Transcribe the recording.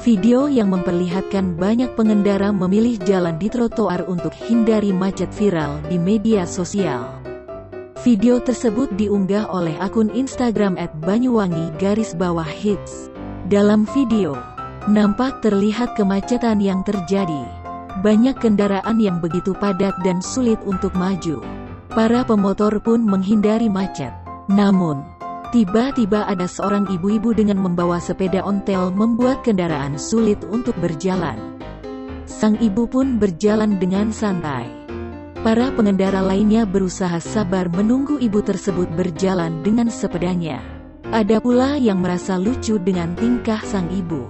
Video yang memperlihatkan banyak pengendara memilih jalan di trotoar untuk hindari macet viral di media sosial. Video tersebut diunggah oleh akun Instagram @banyuwangi_hits. Dalam video, nampak terlihat kemacetan yang terjadi. Banyak kendaraan yang begitu padat dan sulit untuk maju. Para pemotor pun menghindari macet. Namun, tiba-tiba ada seorang ibu-ibu dengan membawa sepeda ontel membuat kendaraan sulit untuk berjalan. Sang ibu pun berjalan dengan santai. Para pengendara lainnya berusaha sabar menunggu ibu tersebut berjalan dengan sepedanya. Ada pula yang merasa lucu dengan tingkah sang ibu.